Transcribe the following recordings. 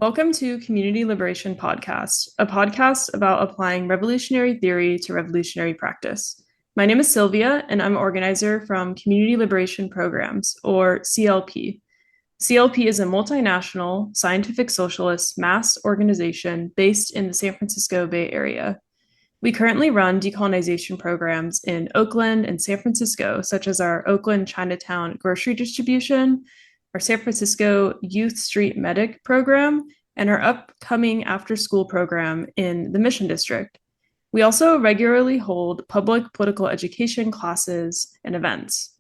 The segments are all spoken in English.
Welcome to Community Liberation Podcast, a podcast about applying revolutionary theory to revolutionary practice. My name is Sylvia, and I'm an organizer from Community Liberation Programs, or CLP. CLP is a multinational, scientific socialist mass organization based in the San Francisco Bay Area. We currently run decolonization programs in Oakland and San Francisco, such as our Oakland Chinatown grocery distribution, our San Francisco Youth Street Medic program, and our upcoming after school program in the Mission District. We also regularly hold public political education classes and events.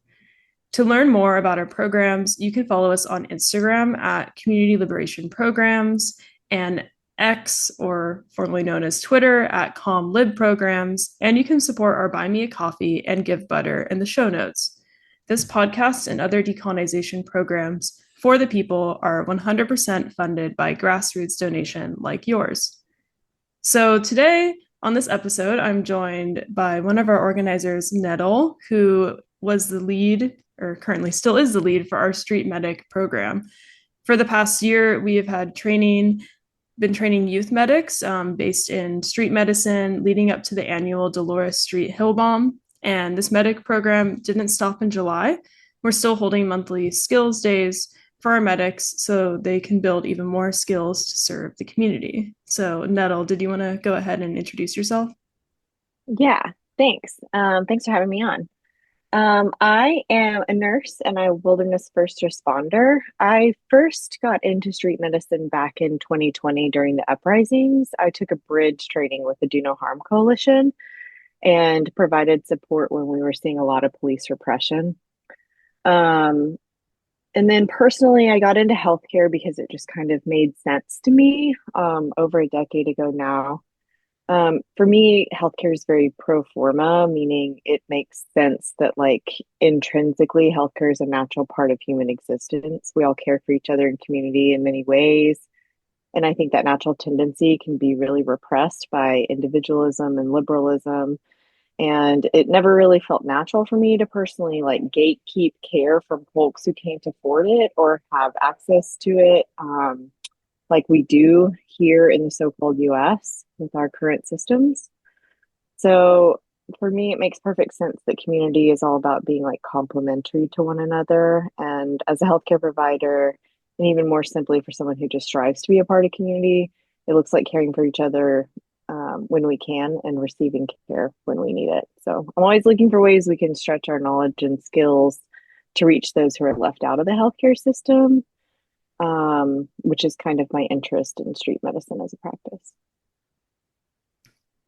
To learn more about our programs, you can follow us on Instagram at Community Liberation Programs and X, or formerly known as Twitter, at ComLib Programs, and you can support our Buy Me a Coffee and Give Butter in the show notes. This podcast and other decolonization programs for the people are 100% funded by grassroots donation like yours. So today on this episode, I'm joined by one of our organizers, Nettle, who was the lead, or currently still is the lead, for our Street Medic program. For the past year, we have had been training youth medics based in street medicine leading up to the annual Dolores Street Hill Bomb. And this medic program didn't stop in July. We're still holding monthly skills days for our medics so they can build even more skills to serve the community. So Nettle, did you want to go ahead and introduce yourself? Yeah, thanks. Thanks for having me on. I am a nurse and a wilderness first responder. I first got into street medicine back in 2020 during the uprisings. I took a bridge training with the Do No Harm Coalition and provided support when we were seeing a lot of police repression. Um, and then personally, I got into healthcare because it just kind of made sense to me over a decade ago now. For me, healthcare is very pro forma, meaning it makes sense that, like, intrinsically, healthcare is a natural part of human existence. We all care for each other in community in many ways. And I think that natural tendency can be really repressed by individualism and liberalism. And it never really felt natural for me to personally like gatekeep care from folks who can't afford it or have access to it. Like we do here in the so-called US with our current systems. So for me, it makes perfect sense that community is all about being like complementary to one another. And as a healthcare provider, and even more simply for someone who just strives to be a part of community, it looks like caring for each other when we can and receiving care when we need it. So I'm always looking for ways we can stretch our knowledge and skills to reach those who are left out of the healthcare system, which is kind of my interest in street medicine as a practice.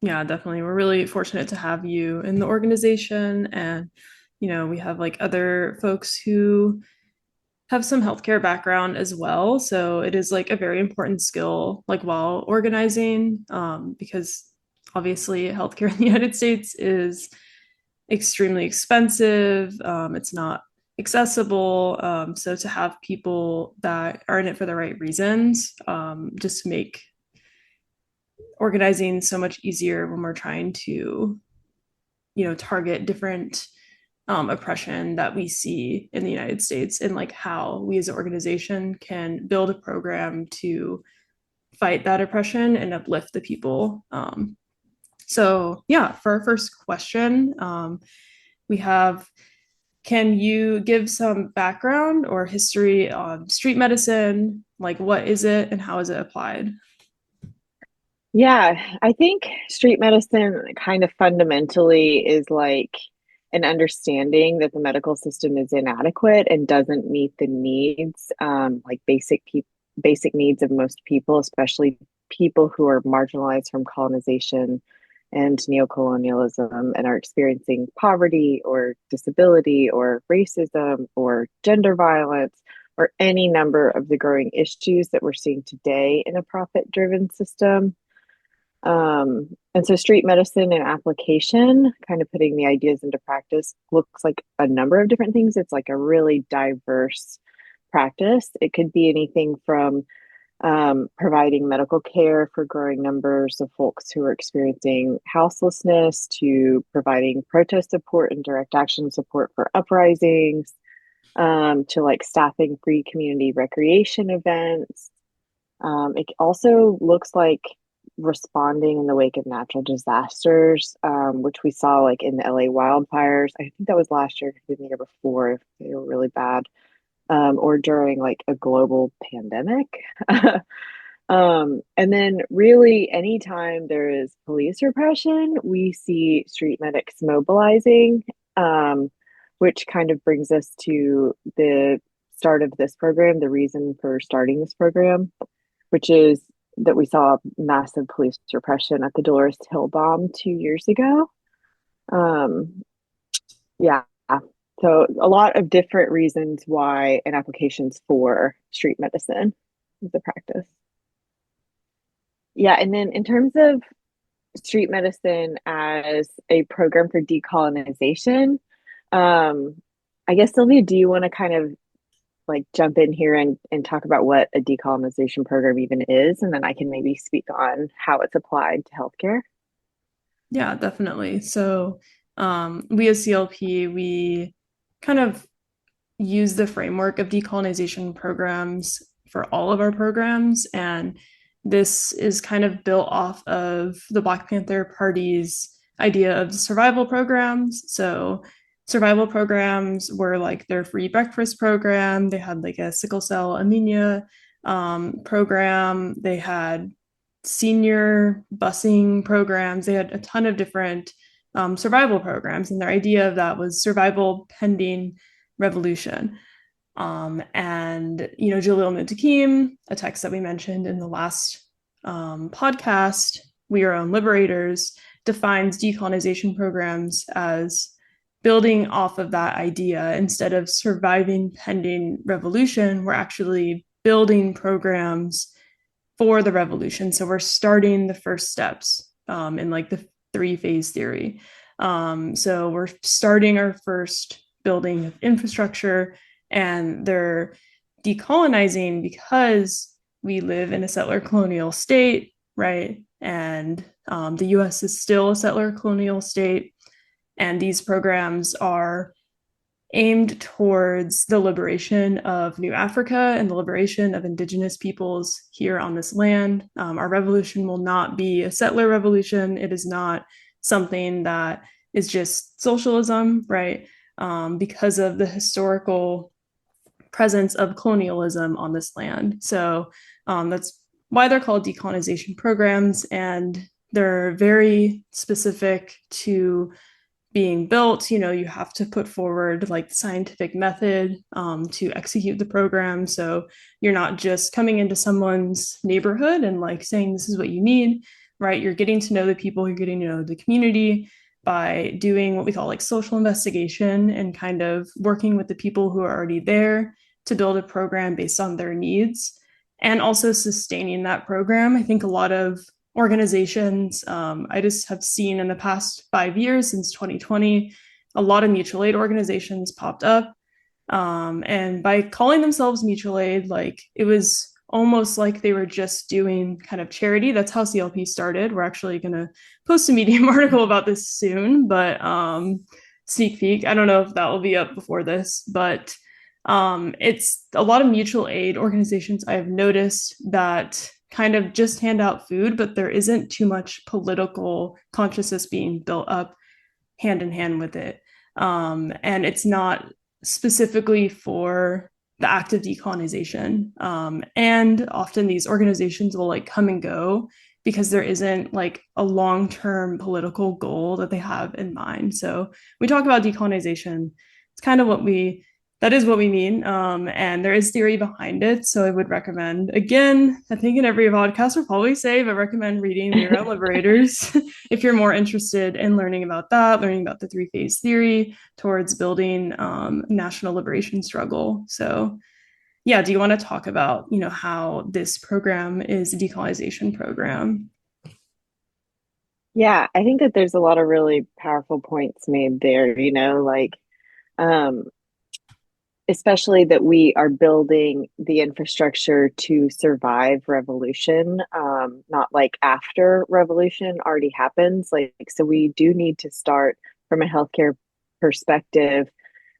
Yeah, definitely. We're really fortunate to have you in the organization. And, we have like other folks who have some healthcare background as well. So it is like a very important skill, like while organizing, because obviously healthcare in the United States is extremely expensive. It's not accessible. So to have people that are in it for the right reasons, just make organizing so much easier when we're trying to, target different oppression that we see in the United States and like how we as an organization can build a program to fight that oppression and uplift the people. So yeah, for our first question, we have, can you give some background or history on street medicine? Like what is it and how is it applied? Yeah, I think street medicine kind of fundamentally is like an understanding that the medical system is inadequate and doesn't meet the needs, like basic needs of most people, especially people who are marginalized from colonization and neocolonialism and are experiencing poverty or disability or racism or gender violence or any number of the growing issues that we're seeing today in a profit-driven system. And so street medicine and application, kind of putting the ideas into practice, looks like a number of different things. It's like a really diverse practice. It could be anything from providing medical care for growing numbers of folks who are experiencing houselessness to providing protest support and direct action support for uprisings, to like staffing free community recreation events, It also looks like responding in the wake of natural disasters, which we saw like in the LA wildfires. I think that was last year, maybe the year before, if they were really bad, or during like a global pandemic. And then really anytime there is police repression, we see street medics mobilizing, um, which kind of brings us to the start of this program, the reason for starting this program, which is that we saw massive police repression at the Dolores Hill bomb 2 years ago. Um, yeah. So a lot of different reasons why and applications for street medicine is a practice. Yeah, and then in terms of street medicine as a program for decolonization, um, I guess Sylvia, do you want to kind of like jump in here and talk about what a decolonization program even is, and then I can maybe speak on how it's applied to healthcare? Yeah, definitely. So, we as CLP, we kind of use the framework of decolonization programs for all of our programs. And this is kind of built off of the Black Panther Party's idea of survival programs. So, survival programs were like their free breakfast program, they had like a sickle cell anemia program, they had senior busing programs, they had a ton of different survival programs. And their idea of that was survival pending revolution. And, Jalil Muntaqim, a text that we mentioned in the last podcast, We Are Own Liberators, defines decolonization programs as building off of that idea. Instead of surviving pending revolution, we're actually building programs for the revolution. So we're starting the first steps in like the three-phase theory. So we're starting our first building of infrastructure, and they're decolonizing because we live in a settler colonial state, right? And the US is still a settler colonial state. And these programs are aimed towards the liberation of New Africa and the liberation of indigenous peoples here on this land. Our revolution will not be a settler revolution. It is not something that is just socialism, right? Because of the historical presence of colonialism on this land. So that's why they're called decolonization programs, and they're very specific to being built. You have to put forward like the scientific method to execute the program. So you're not just coming into someone's neighborhood and like saying this is what you need, right? You're getting to know the people, you're getting to know the community by doing what we call like social investigation and kind of working with the people who are already there to build a program based on their needs, and also sustaining that program. I think a lot of organizations, I just have seen in the past 5 years since 2020, a lot of mutual aid organizations popped up. And by calling themselves mutual aid, like it was almost like they were just doing kind of charity. That's how CLP started. We're actually going to post a Medium article about this soon, but sneak peek. I don't know if that will be up before this, but it's a lot of mutual aid organizations I've noticed that kind of just hand out food, but there isn't too much political consciousness being built up hand in hand with it. And it's not specifically for the act of decolonization. And often these organizations will like come and go because there isn't like a long-term political goal that they have in mind. So we talk about decolonization. It's kind of that is what we mean. And there is theory behind it. So I would recommend, again, I think in every podcast we'll probably say, but recommend reading We Are Liberators if you're more interested in learning about that, learning about the three-phase theory towards building national liberation struggle. So yeah, do you want to talk about, how this program is a decolonization program? Yeah, I think that there's a lot of really powerful points made there, um, especially that we are building the infrastructure to survive revolution, not like after revolution already happens. So we do need to start from a healthcare perspective,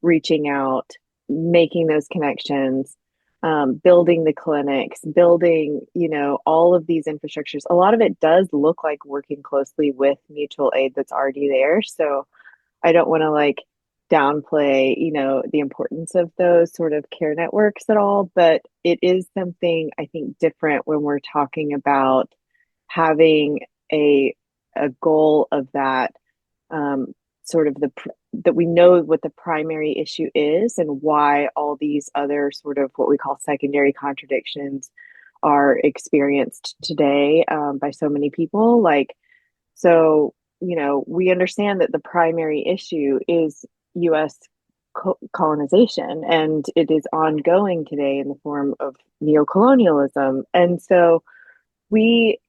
reaching out, making those connections. building the clinics, building, all of these infrastructures. A lot of it does look like working closely with mutual aid that's already there. So I don't want to like downplay, the importance of those sort of care networks at all, but it is something I think different when we're talking about having a a goal of that um, sort of that we know what the primary issue is and why all these other sort of what we call secondary contradictions are experienced today by so many people. Like, so, we understand that the primary issue is US colonization, and it is ongoing today in the form of neocolonialism. And so we,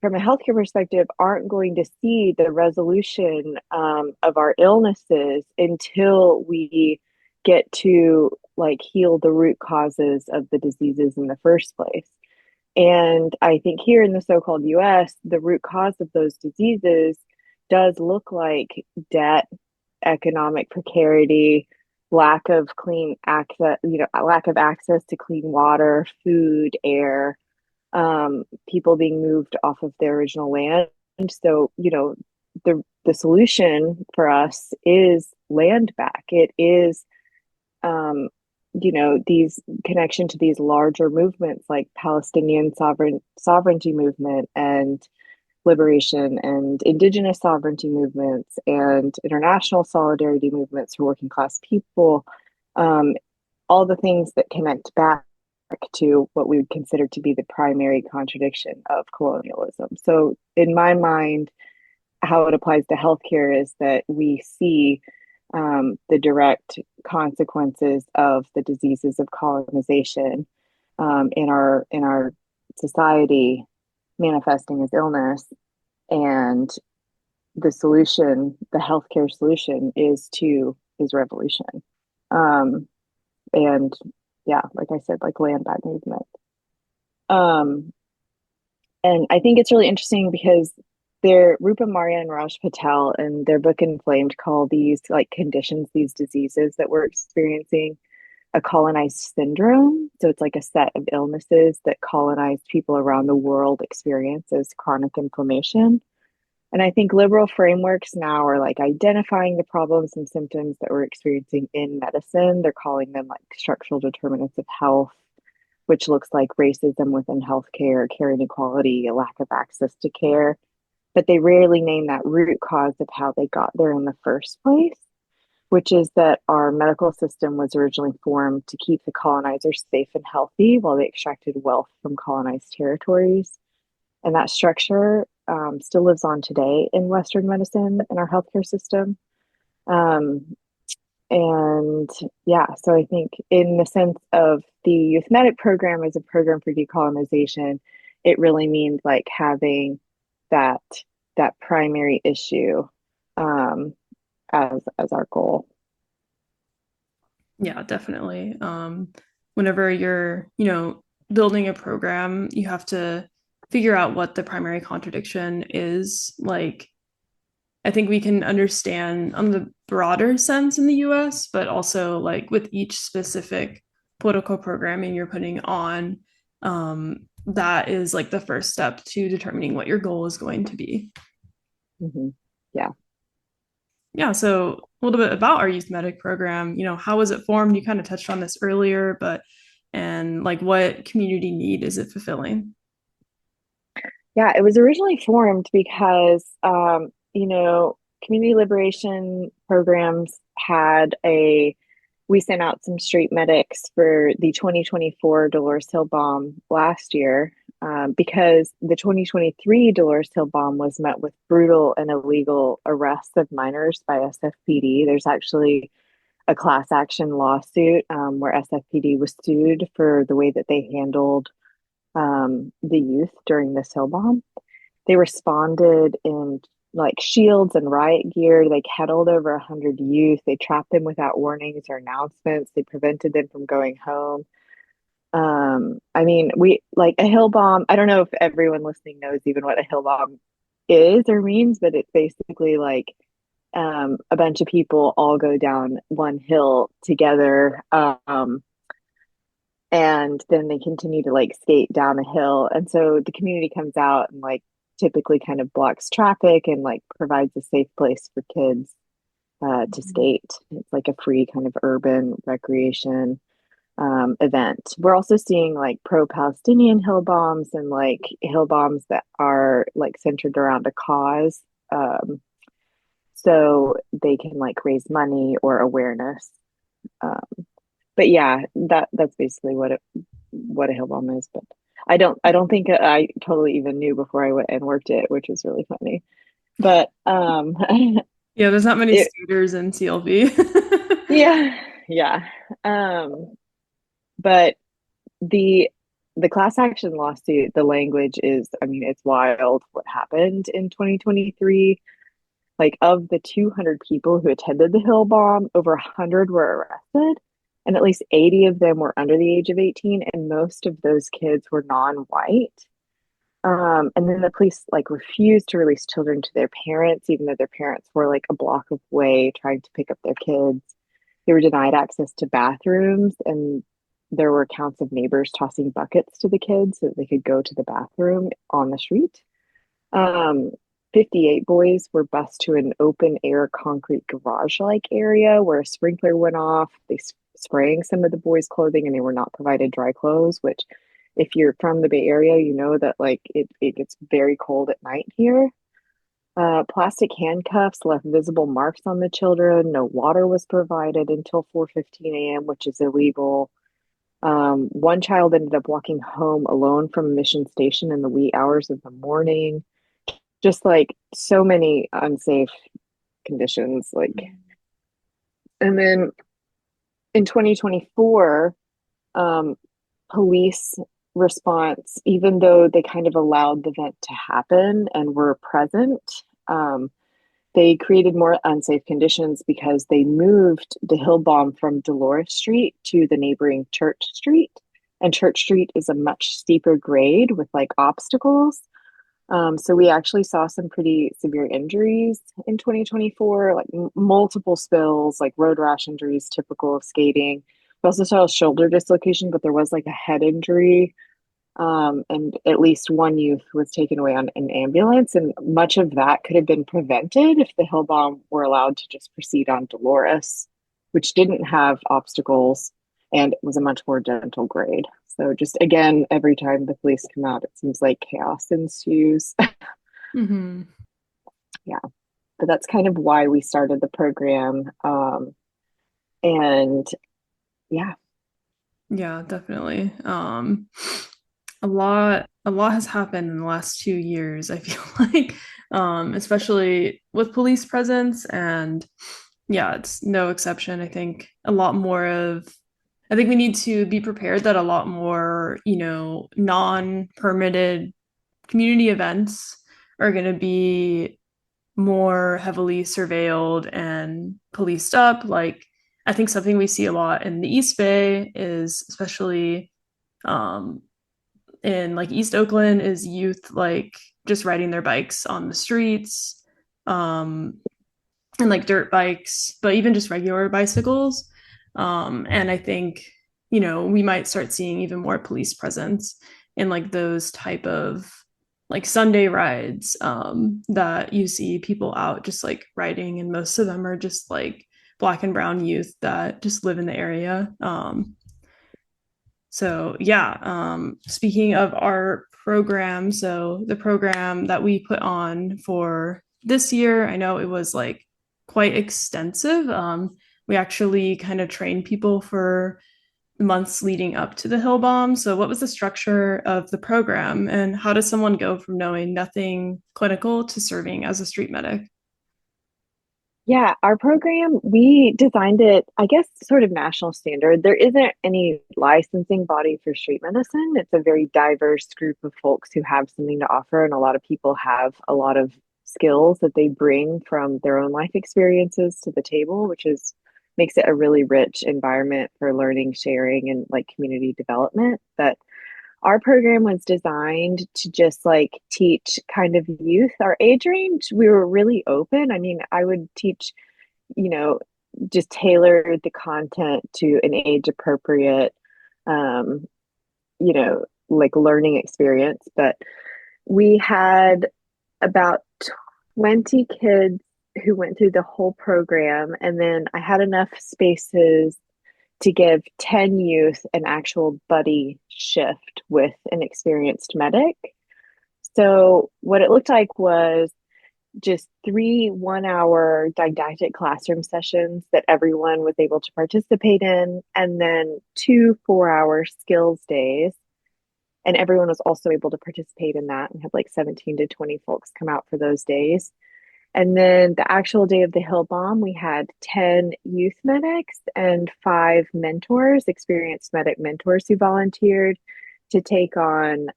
from a healthcare perspective, aren't going to see the resolution of our illnesses until we get to like heal the root causes of the diseases in the first place. And I think here in the so-called US, the root cause of those diseases does look like debt, economic precarity, lack of clean access, lack of access to clean water, food, air, people being moved off of their original land. And so, the solution for us is land back. It is, um, these connection to these larger movements like Palestinian sovereignty movement and liberation and indigenous sovereignty movements and international solidarity movements for working class people, um, all the things that connect back to what we would consider to be the primary contradiction of colonialism. So, in my mind, how it applies to healthcare is that we see the direct consequences of the diseases of colonization in our society manifesting as illness, and the solution, the healthcare solution, is revolution. Um, and yeah, like I said, like land back movement. Um, and I think it's really interesting because Rupa Marya and Raj Patel in their book Inflamed call these like conditions, these diseases that we're experiencing a colonized syndrome. So it's like a set of illnesses that colonized people around the world experience as chronic inflammation. And I think liberal frameworks now are like identifying the problems and symptoms that we're experiencing in medicine. They're calling them like structural determinants of health, which looks like racism within healthcare, care inequality, a lack of access to care. But they rarely name that root cause of how they got there in the first place, which is that our medical system was originally formed to keep the colonizers safe and healthy while they extracted wealth from colonized territories. And that structure still lives on today in Western medicine and our healthcare system. Um, and yeah, so I think in the sense of the Youth Medic program as a program for decolonization, it really means like having that that primary issue um, as our goal. Yeah, definitely. Whenever you're, building a program, you have to figure out what the primary contradiction is. Like, I think we can understand on the broader sense in the US, but also like with each specific political programming you're putting on, that is like the first step to determining what your goal is going to be. Mm-hmm. Yeah. Yeah, so a little bit about our youth medic program. How was it formed? You kind of touched on this earlier, but and like what community need is it fulfilling? Yeah, it was originally formed because, community liberation programs we sent out some street medics for the 2024 Dolores Hill bomb last year, because the 2023 Dolores Hill bomb was met with brutal and illegal arrests of minors by SFPD. There's actually a class action lawsuit where SFPD was sued for the way that they handled the youth during this hill bomb. They responded in like shields and riot gear. They kettled over 100 youth. They trapped them without warnings or announcements. They prevented them from going home. I mean, we like a hill bomb. I don't know if everyone listening knows even what a hill bomb is or means, but it's basically like a bunch of people all go down one hill together. and then they continue to like skate down a hill. And so the community comes out and like typically kind of blocks traffic and like provides a safe place for kids to skate. It's like a free kind of urban recreation event. We're also seeing like pro-Palestinian hill bombs and like hill bombs that are like centered around a cause. So they can like raise money or awareness. Um, but yeah, that's basically what a hill bomb is. But I don't think I totally even knew before I went and worked it, which was really funny. But Yeah, there's not many it skaters in CLP. yeah, yeah. Um, but the the class action lawsuit, the language is, I mean, it's wild what happened in 2023. Like of the 200 people who attended the Hill Bomb, over 100 were arrested, and at least 80 of them were under the age of 18, and most of those kids were non-white. And then the police like refused to release children to their parents, even though their parents were like a block away trying to pick up their kids. They were denied access to bathrooms, and there were accounts of neighbors tossing buckets to the kids so that they could go to the bathroom on the street. Um, 58 boys were bused to an open air concrete garage like area where a sprinkler went off. They spraying some of the boys' clothing and they were not provided dry clothes, which, if you're from the Bay Area, you know that like it gets very cold at night here. Plastic handcuffs left visible marks on the children. No water was provided until 4:15 a.m., which is illegal. One child ended up walking home alone from Mission Station in the wee hours of the morning. Just like so many unsafe conditions. Like, and then in 2024, um, police response, even though they kind of allowed the event to happen and were present, um, they created more unsafe conditions because they moved the hill bomb from Dolores Street to the neighboring Church Street. And Church Street is a much steeper grade with like obstacles. So we actually saw some pretty severe injuries in 2024, like multiple spills, like road rash injuries, typical of skating. We also saw a shoulder dislocation, but there was like a head injury. And at least one youth was taken away on an ambulance, and much of that could have been prevented if the hill bomb were allowed to just proceed on Dolores, which didn't have obstacles and it was a much more gentle grade. So just again, every time the police come out, it seems like chaos ensues. Hmm. Yeah, but that's kind of why we started the program. And yeah, Yeah, definitely. A lot has happened in the last 2 years, I feel like, especially with police presence, and yeah, it's no exception. I think we need to be prepared that a lot more, non-permitted community events are going to be more heavily surveilled and policed up. Like, I think something we see a lot in the East Bay is, especially um, in like East Oakland, is youth like just riding their bikes on the streets, um, and like dirt bikes, but even just regular bicycles. And I think, we might start seeing even more police presence in like those type of like Sunday rides, that you see people out just like riding, and most of them are just like Black and brown youth that just live in the area. So yeah, speaking of our program, so the program that we put on for this year, I know it was like quite extensive. We actually kind of trained people for the months leading up to the Hill Bomb. So what was the structure of the program, and how does someone go from knowing nothing clinical to serving as a street medic? yeah, our program, we designed it, I guess, sort of national standard. There isn't any licensing body for street medicine. It's a very diverse group of folks who have something to offer, and a lot of people have a lot of skills that they bring from their own life experiences to the table, which is makes it a really rich environment for learning, sharing, and like community development. But our program was designed to just like teach kind of youth our age range. We were really open. I mean, I would teach, you know, just tailor the content to an age appropriate. um, like learning experience. But we had about 20 kids who went through the whole program. And then I had enough spaces to give 10 youth an actual buddy shift with an experienced medic. So, what it looked like was just 3 1 hour didactic classroom sessions that everyone was able to participate in, and then 2 4 hour skills days. And everyone was also able to participate in that and had like 17 to 20 folks come out for those days. And then the actual day of the Hill Bomb, we had 10 youth medics and 5 mentors, experienced medic mentors who volunteered to take on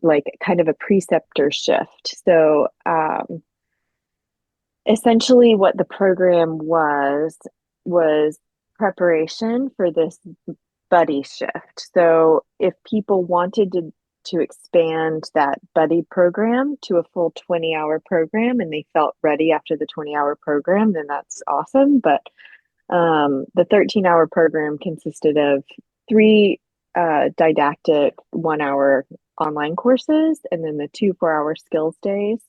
like kind of a preceptor shift. So essentially, what the program was preparation for this buddy shift. So if people wanted to expand that buddy program to a full 20-hour program and they felt ready after the 20-hour program, then that's awesome. But the 13-hour program consisted of 3 didactic 1 hour online courses and then the 2 4 hour skills days.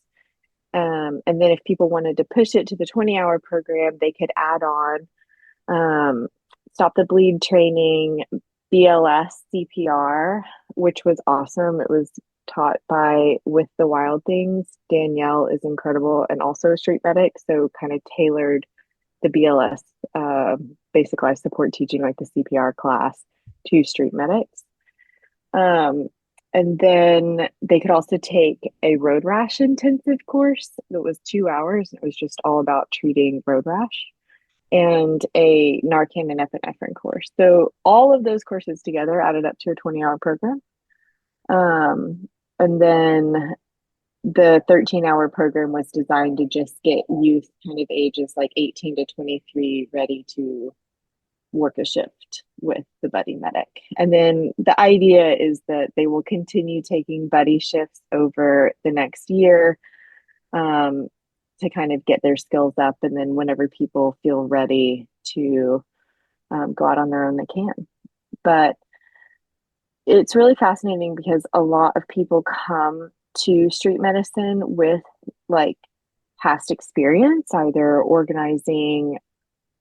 And then if people wanted to push it to the 20-hour program, they could add on stop the bleed training, BLS, CPR, which was awesome. It was taught by With the Wild Things. Danielle is incredible and also a street medic, so kind of tailored the BLS basic life support teaching, like the CPR class, to street medics. Um, and then they could also take a road rash intensive course that was 2 hours. It was just all about treating road rash and a Narcan and epinephrine course. So all of those courses together added up to a 20-hour program. And then the 13-hour program was designed to just get youth kind of ages like 18 to 23 ready to work a shift with the buddy medic. And then the idea is that they will continue taking buddy shifts over the next year um, to kind of get their skills up. And then whenever people feel ready to go out on their own, they can. But it's really fascinating because a lot of people come to street medicine with like past experience, either organizing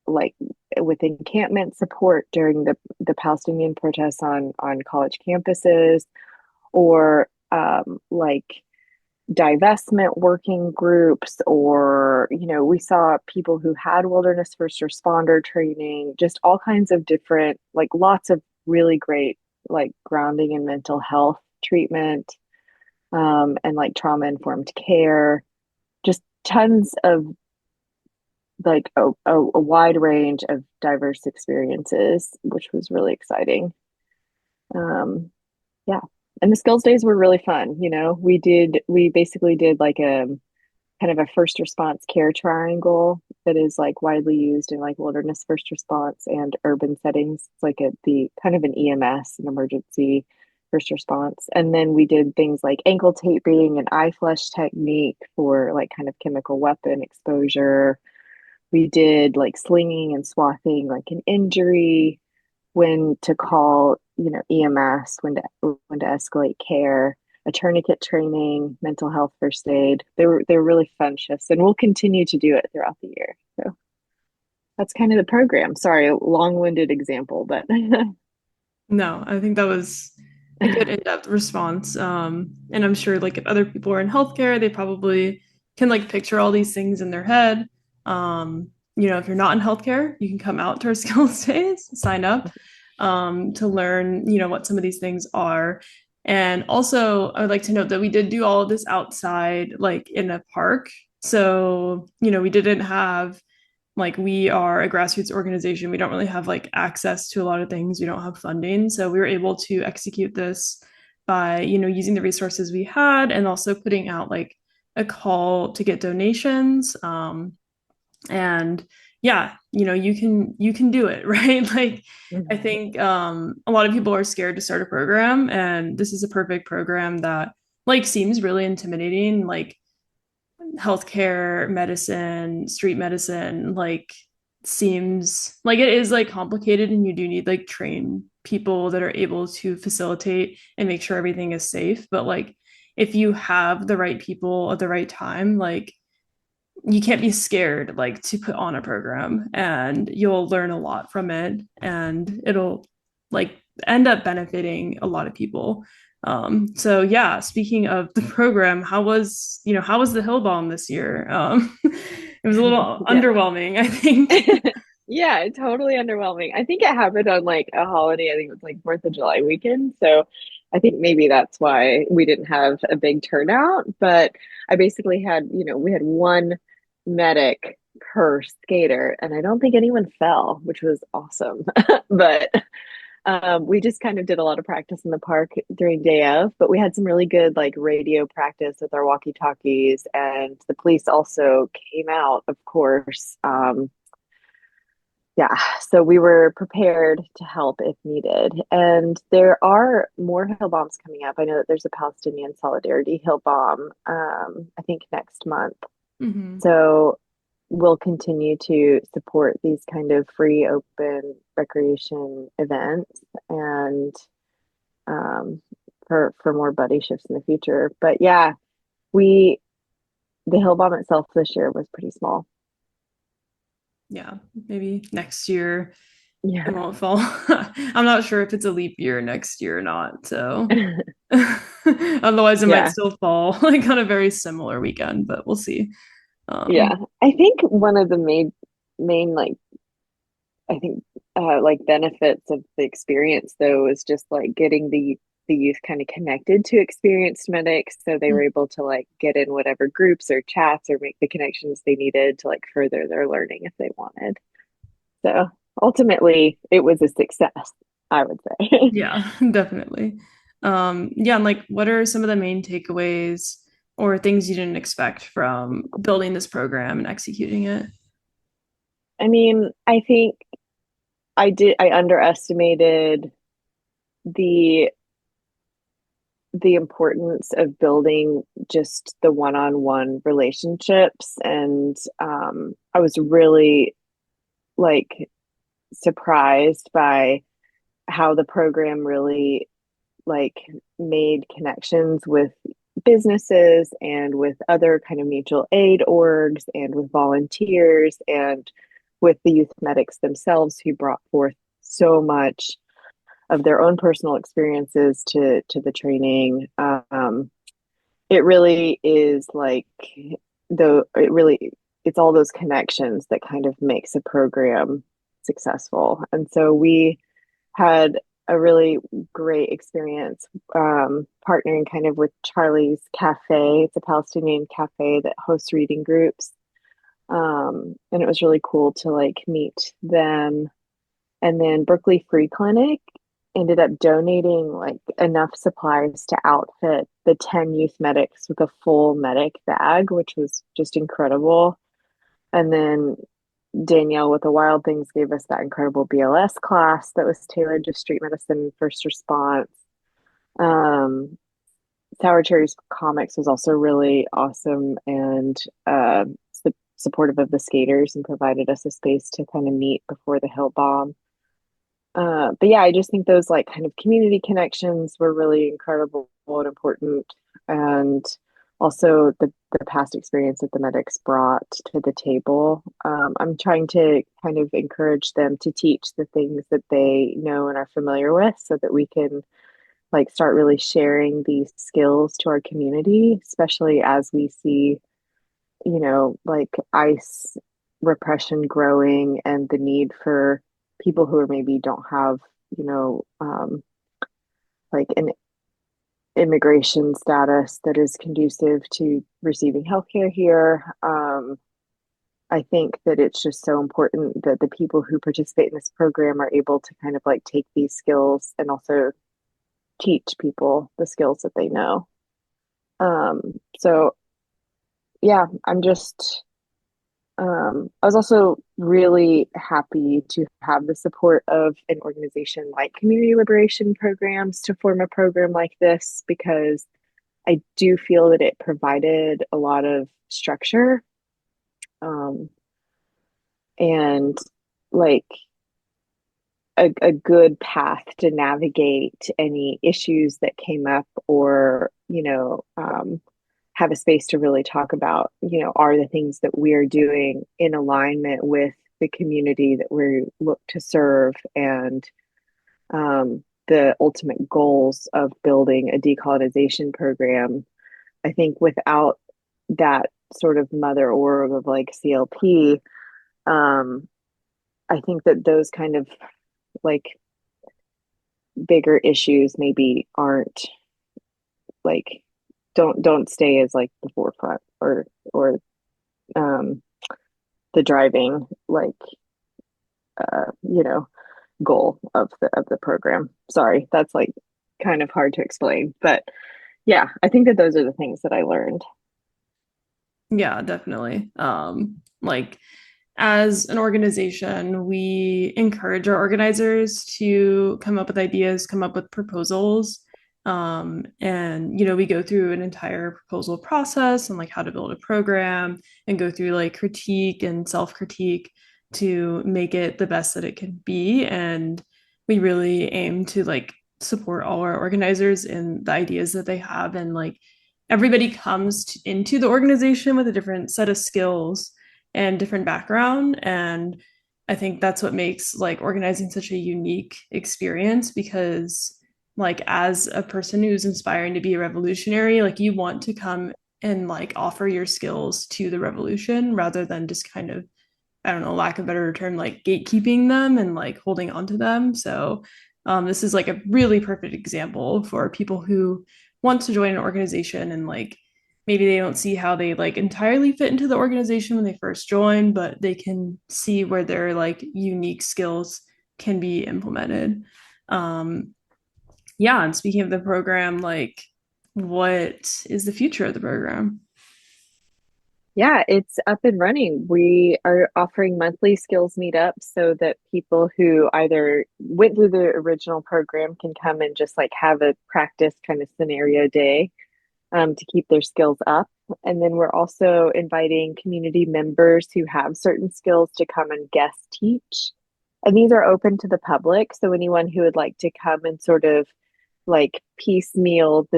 like with encampment support during the Palestinian protests on college campuses, or like divestment working groups, or we saw people who had wilderness first responder training, just all kinds of different, like lots of really great like grounding and mental health treatment, and like trauma informed care, just tons of like a wide range of diverse experiences, which was really exciting. Um, yeah. And the skills days were really fun. We basically did like a kind of a first response care triangle that is like widely used in like wilderness first response and urban settings. It's like the kind of an EMS, an emergency first response. And then we did things like ankle taping and eye flush technique for like kind of chemical weapon exposure. We did like slinging and swathing, like an injury, when to call, EMS, when to escalate care, a tourniquet training, mental health first aid. They were really fun shifts, and we'll continue to do it throughout the year. So that's kind of the program. Sorry, a long-winded example, but No, I think that was a good in-depth response. And I'm sure like if other people are in healthcare, they probably can like picture all these things in their head. If you're not in healthcare, you can come out to our skills days, sign up to learn, what some of these things are. And also, I would like to note that we did do all of this outside, like in a park. So, we didn't have like we are a grassroots organization. We don't really have like access to a lot of things. We don't have funding. So we were able to execute this by, using the resources we had and also putting out like a call to get donations. And yeah, you can do it, right? Like I think a lot of people are scared to start a program, and this is a perfect program that like seems really intimidating, like healthcare, medicine, street medicine, like seems like it is like complicated, and you do need like trained people that are able to facilitate and make sure everything is safe. But like if you have the right people at the right time, like you can't be scared like to put on a program, and you'll learn a lot from it, and it'll like end up benefiting a lot of people. So yeah, speaking of the program, how was the hill bomb this year? It was a little Yeah. underwhelming, I think. Yeah, totally underwhelming. I think it happened on like a holiday. I think it was like 4th of July weekend. So I think maybe that's why we didn't have a big turnout. But I basically had, we had one medic per skater, and I don't think anyone fell, which was awesome. But we just kind of did a lot of practice in the park during day of, but we had some really good like radio practice with our walkie-talkies, and the police also came out, of course. Yeah, so we were prepared to help if needed. And there are more hill bombs coming up. I know that there's a Palestinian Solidarity hill bomb, I think next month. Mm-hmm. So we'll continue to support these kind of free, open recreation events, and um, for more buddy shifts in the future. But yeah, we the hill bomb itself this year was pretty small. Yeah, maybe next year it Yeah. won't fall. I'm not sure if it's a leap year next year or not. So otherwise, it might Yeah. still fall like on a very similar weekend, but we'll see. Yeah. I think one of the main like I think like benefits of the experience though is just like getting the youth kind of connected to experienced medics, so they were able to like get in whatever groups or chats or make the connections they needed to like further their learning if they wanted. So ultimately it was a success, I would say. Yeah, definitely. Yeah, and like what are some of the main takeaways or things you didn't expect from building this program and executing it? I mean, I think I underestimated the the importance of building just the one-on-one relationships, and I was really like surprised by how the program really like made connections with businesses and with other kind of mutual aid orgs and with volunteers and with the youth medics themselves who brought forth so much of their own personal experiences to the training. It really is like though it really it's all those connections that kind of makes a program successful. And so we had a really great experience partnering kind of with Charlie's Cafe. It's a Palestinian cafe that hosts reading groups. And it was really cool to like meet them. And then Berkeley Free Clinic ended up donating like enough supplies to outfit the 10 youth medics with a full medic bag, which was just incredible. And then Danielle with the Wild Things gave us that incredible BLS class that was tailored to street medicine and first response. Um, Sour Cherry's Comics was also really awesome and supportive of the skaters and provided us a space to kind of meet before the hill bomb. But yeah, I just think those like kind of community connections were really incredible and important. And also the past experience that the medics brought to the table. I'm trying to kind of encourage them to teach the things that they know and are familiar with so that we can like start really sharing these skills to our community, especially as we see, like ICE repression growing and the need for people who are maybe don't have, like an immigration status that is conducive to receiving healthcare here. I think that it's just so important that the people who participate in this program are able to kind of like take these skills and also teach people the skills that they know. So yeah, I was also really happy to have the support of an organization like Community Liberation Programs to form a program like this, because I do feel that it provided a lot of structure. Um, and like a good path to navigate any issues that came up, or have a space to really talk about, are the things that we're doing in alignment with the community that we look to serve, and the ultimate goals of building a decolonization program. I think without that sort of mother org of like CLP, um, I think that those kind of like bigger issues maybe aren't like don't stay as like the forefront, or um the driving like you know goal of the program. Sorry, that's like kind of hard to explain, but yeah, I think that those are the things that I learned. Yeah, definitely. Like as an organization, we encourage our organizers to come up with ideas, come up with proposals. And we go through an entire proposal process and like how to build a program and go through like critique and self-critique to make it the best that it can be. And we really aim to like support all our organizers in the ideas that they have, and like everybody comes into the organization with a different set of skills and different background. And I think that's what makes like organizing such a unique experience, because like as a person who's inspiring to be a revolutionary, like you want to come and like offer your skills to the revolution rather than just kind of, I don't know, lack of a better term, like gatekeeping them and like holding on to them. So this is like a really perfect example for people who want to join an organization, and like maybe they don't see how they like entirely fit into the organization when they first join, but they can see where their like unique skills can be implemented. Um, yeah, and speaking of the program, like what is the future of the program? Yeah, it's up and running. We are offering monthly skills meetups so that people who either went through the original program can come and just like have a practice kind of scenario day, to keep their skills up. And then we're also inviting community members who have certain skills to come and guest teach. And these are open to the public. So anyone who would like to come and sort of like piecemeal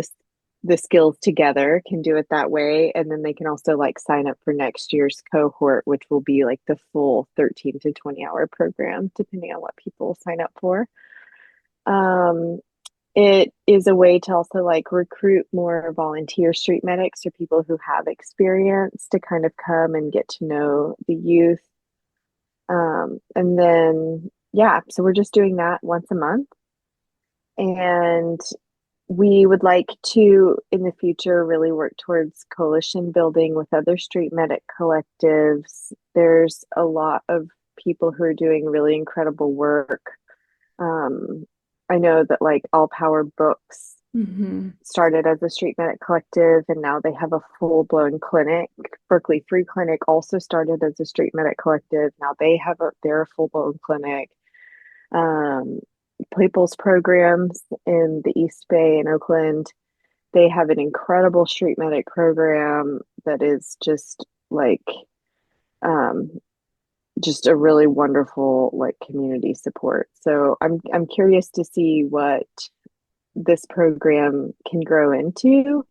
the skills together can do it that way. And then they can also like sign up for next year's cohort, which will be like the full 13 to 20-hour program, depending on what people sign up for. Um, it is a way to also like recruit more volunteer street medics or people who have experience to kind of come and get to know the youth. And then, yeah, so we're just doing that once a month. And we would like to, in the future, really work towards coalition building with other street medic collectives. There's a lot of people who are doing really incredible work. Um, I know that like All Power Books Mm-hmm. started as a street medic collective, and now they have a full-blown clinic. Berkeley Free Clinic also started as a street medic collective. Now they have they're a full-blown clinic. Um, People's programs in the East Bay in Oakland, they have an incredible street medic program that is um, just a really wonderful like community support. So I'm curious to see what this program can grow into.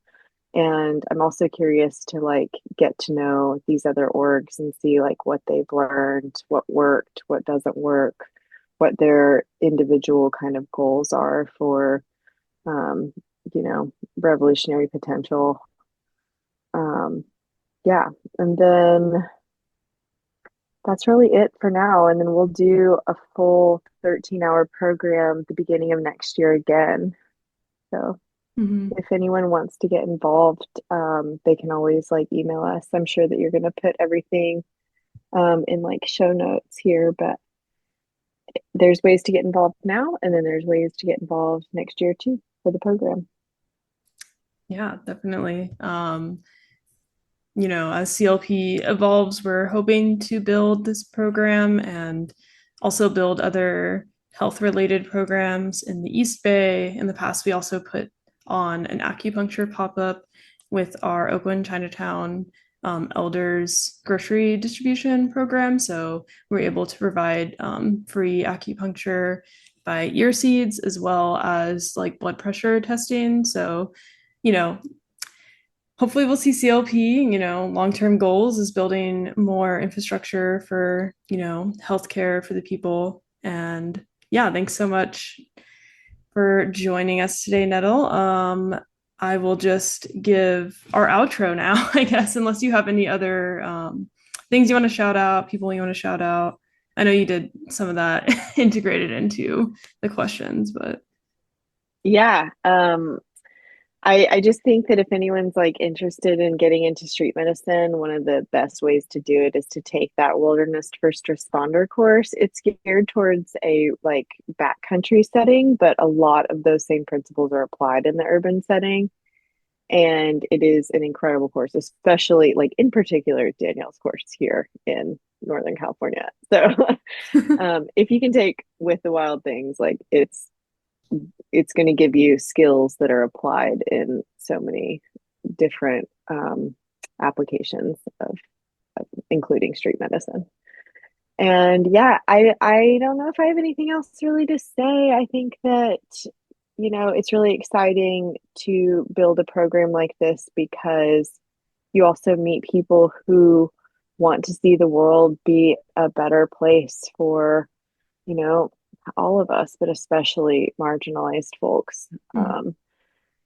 And I'm also curious to like get to know these other orgs and see like what they've learned, what worked, what doesn't work, what their individual kind of goals are for, um, revolutionary potential. Um, yeah. And then that's really it for now. And then we'll do a full 13-hour program the beginning of next year again. So Mm-hmm. if anyone wants to get involved, they can always like email us. I'm sure that you're going to put everything in like show notes here, but there's ways to get involved now, and then there's ways to get involved next year too for the program. Yeah, definitely. As CLP evolves, we're hoping to build this program and also build other health related programs in the East Bay. In the past, we also put on an acupuncture pop up with our Oakland Chinatown elders grocery distribution program. So we're able to provide free acupuncture by ear seeds as well as like blood pressure testing. So, you know, hopefully we'll see CLP, long-term goals is building more infrastructure for, healthcare for the people. And yeah, thanks so much for joining us today, Nettle. I will just give our outro now, I guess, unless you have any other things you want to shout out, people you want to shout out. I know you did some of that integrated into the questions, but Yeah. I just think that if anyone's like interested in getting into street medicine, one of the best ways to do it is to take that wilderness first responder course. It's geared towards a like backcountry setting, but a lot of those same principles are applied in the urban setting. And it is an incredible course, especially like in particular Danielle's course here in Northern California. So if you can take with the wild things, like it's going to give you skills that are applied in so many different applications of including street medicine. And yeah, I don't know if I have anything else really to say. I think that it's really exciting to build a program like this because you also meet people who want to see the world be a better place for, you know, all of us, but especially marginalized folks.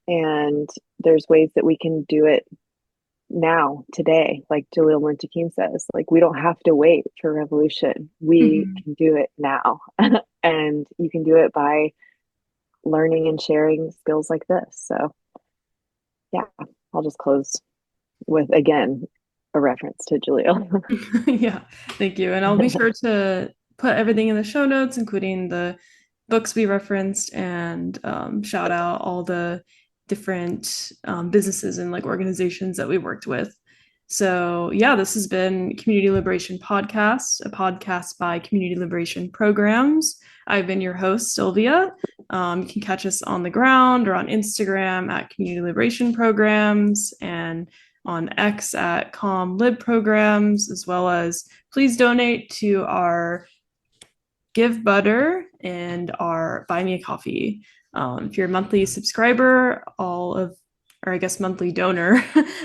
And there's ways that we can do it now, today, like Jalil Muntaqim says, like we don't have to wait for revolution. We Mhm. can do it now. And you can do it by learning and sharing skills like this. So yeah, I'll just close with again a reference to Jalil. Yeah, thank you. And I'll be sure to put everything in the show notes, including the books we referenced, and shout out all the different businesses and like organizations that we worked with. So, yeah, this has been Community Liberation Podcast, a podcast by Community Liberation Programs. I've been your host, Sylvia. You can catch us on the ground or on Instagram at Community Liberation Programs and on X at Lib Programs, as well as please donate to our Give Butter and our Buy Me a Coffee. If you're a monthly subscriber, or I guess monthly donor,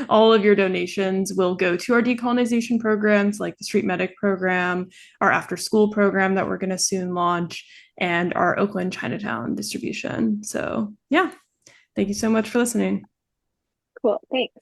all of your donations will go to our decolonization programs like the Street Medic program, our after school program that we're going to soon launch, and our Oakland Chinatown distribution. So, yeah, thank you so much for listening. Cool. Thanks.